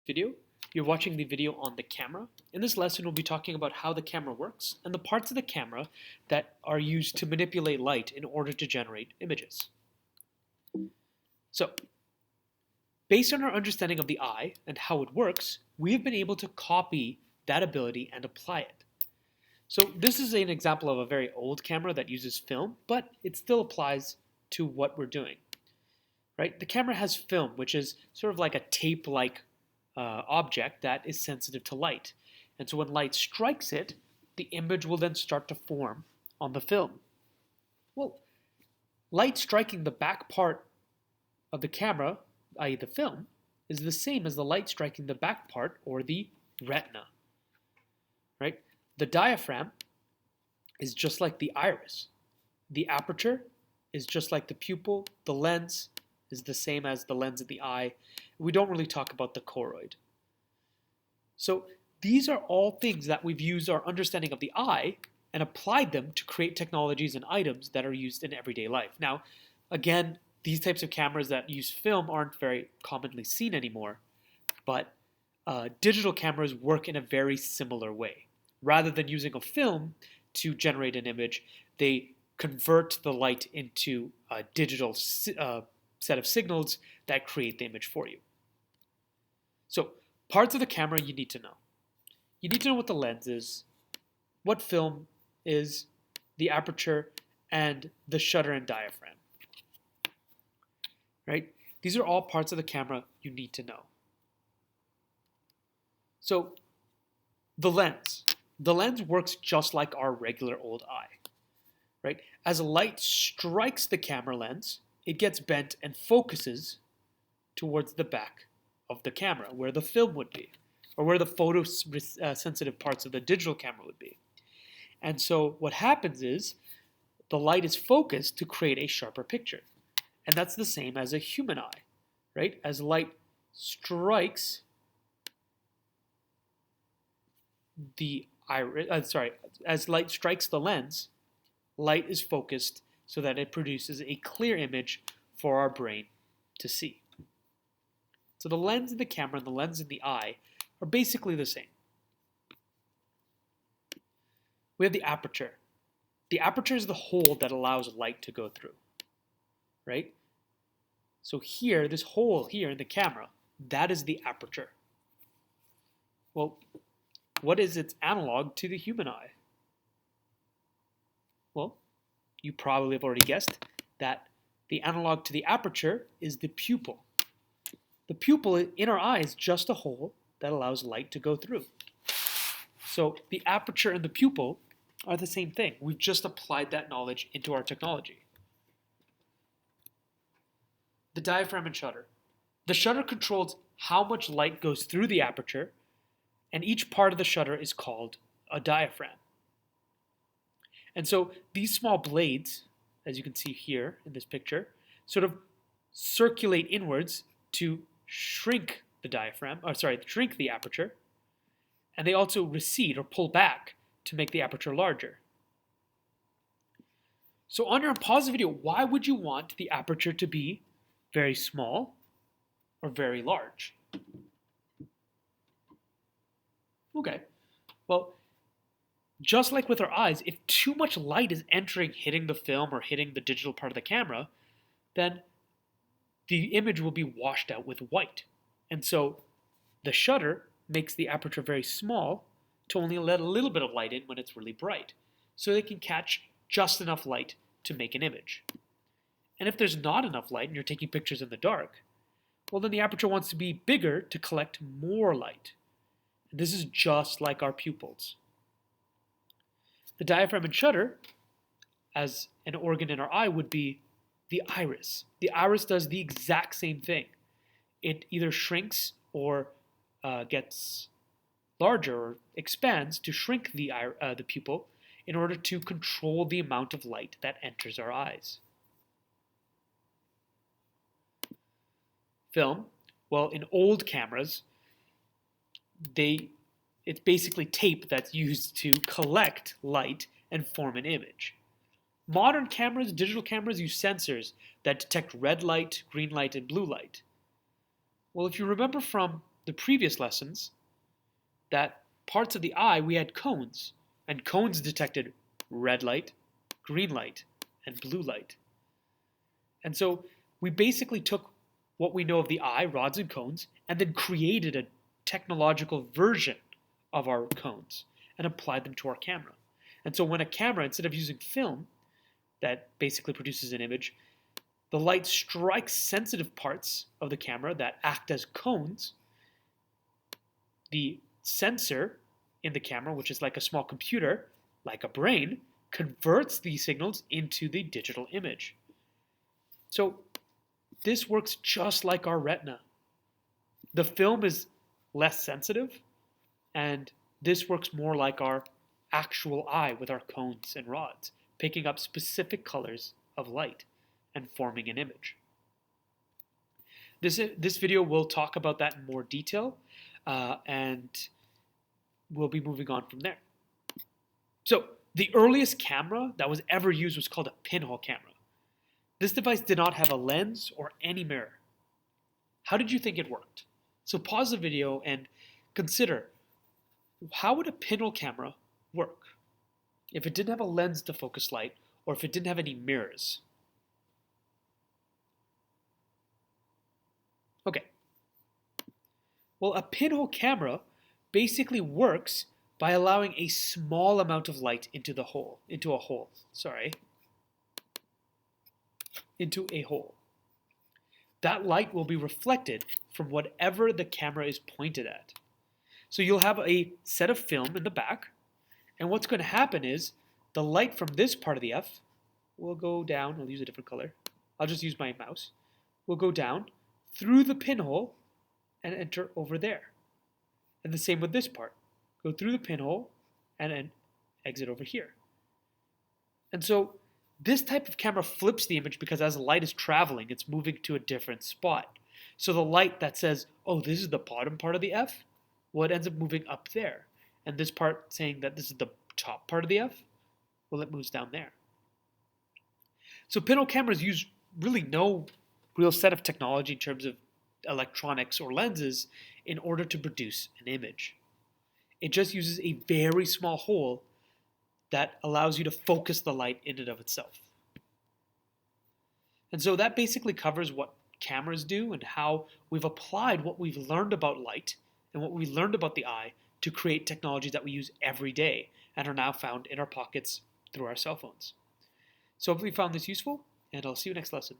video. You're watching the video on the camera. In this lesson, we'll be talking about how the camera works and the parts of the camera that are used to manipulate light in order to generate images. So, based on our understanding of the eye and how it works, we have been able to copy that ability and apply it. So this is an example of a very old camera that uses film, but it still applies to what we're doing. Right? The camera has film, which is sort of like a tape-like object that is sensitive to light. And so when light strikes it, the image will then start to form on the film. Well, light striking the back part of the camera, i.e. the film, is the same as the light striking the back part, or the retina. Right? The diaphragm is just like the iris. The aperture is just like the pupil. The lens is the same as the lens of the eye. We don't really talk about the choroid. So these are all things that we've used our understanding of the eye and applied them to create technologies and items that are used in everyday life. Now, again, these types of cameras that use film aren't very commonly seen anymore, but digital cameras work in a very similar way. Rather than using a film to generate an image, they convert the light into a digital set of signals that create the image for you. So, parts of the camera you need to know. You need to know what the lens is, what film is, the aperture, and the shutter and diaphragm. Right? These are all parts of the camera you need to know. So, the lens. The lens works just like our regular old eye. Right? As light strikes the camera lens, it gets bent and focuses towards the back of the camera, where the film would be, or where the photosensitive parts of the digital camera would be. And so what happens is the light is focused to create a sharper picture. And that's the same as a human eye, right? As light strikes the iris, as light strikes the lens, light is focused so that it produces a clear image for our brain to see. So the lens in the camera and the lens in the eye are basically the same. We have the aperture. The aperture is the hole that allows light to go through, right? So here, this hole here in the camera, that is the aperture. Well, what is its analog to the human eye? Well, you probably have already guessed that the analog to the aperture is the pupil. The pupil in our eye is just a hole that allows light to go through. So the aperture and the pupil are the same thing. We've just applied that knowledge into our technology. The diaphragm and shutter. The shutter controls how much light goes through the aperture, and each part of the shutter is called a diaphragm. And so these small blades, as you can see here in this picture, sort of circulate inwards to shrink the aperture, and they also recede or pull back to make the aperture larger. So on your pause the video, why would you want the aperture to be very small or very large? Okay, well, just like with our eyes, if too much light is hitting the film or hitting the digital part of the camera, then the image will be washed out with white. And so the shutter makes the aperture very small to only let a little bit of light in when it's really bright, so they can catch just enough light to make an image. And if there's not enough light and you're taking pictures in the dark, well, then the aperture wants to be bigger to collect more light. And this is just like our pupils. The diaphragm and shutter, as an organ in our eye, would be the iris. The iris does the exact same thing. It either shrinks or gets larger or expands to shrink the pupil in order to control the amount of light that enters our eyes. Film, well, in old cameras, it's basically tape that's used to collect light and form an image. Modern cameras, digital cameras, use sensors that detect red light, green light, and blue light. Well, if you remember from the previous lessons that parts of the eye we had cones, and cones detected red light, green light, and blue light. And so we basically took what we know of the eye, rods and cones, and then created a technological version of our cones and applied them to our camera. And so when a camera, instead of using film that basically produces an image, the light strikes sensitive parts of the camera that act as cones. The sensor in the camera, which is like a small computer, like a brain, converts these signals into the digital image. So this works just like our retina. The film is less sensitive, and this works more like our actual eye with our cones and rods, picking up specific colors of light and forming an image. This video will talk about that in more detail, and we'll be moving on from there. So the earliest camera that was ever used was called a pinhole camera. This device did not have a lens or any mirror. How did you think it worked? So pause the video and consider, how would a pinhole camera work if it didn't have a lens to focus light or if it didn't have any mirrors? Okay. Well, a pinhole camera basically works by allowing a small amount of light into a hole. That light will be reflected from whatever the camera is pointed at. So you'll have a set of film in the back, and what's going to happen is the light from this part of the F will go down. I'll use a different color. I'll just use my mouse. Will go down through the pinhole and enter over there. And the same with this part. Go through the pinhole and then exit over here. And so this type of camera flips the image because as the light is traveling, it's moving to a different spot. So the light that says, oh, this is the bottom part of the F, well, it ends up moving up there. And this part saying that this is the top part of the F, well, it moves down there. So pinhole cameras use really no real set of technology in terms of electronics or lenses in order to produce an image. It just uses a very small hole that allows you to focus the light in and of itself. And so that basically covers what cameras do and how we've applied what we've learned about light and what we learned about the eye to create technologies that we use every day and are now found in our pockets through our cell phones. So hopefully you found this useful, and I'll see you next lesson.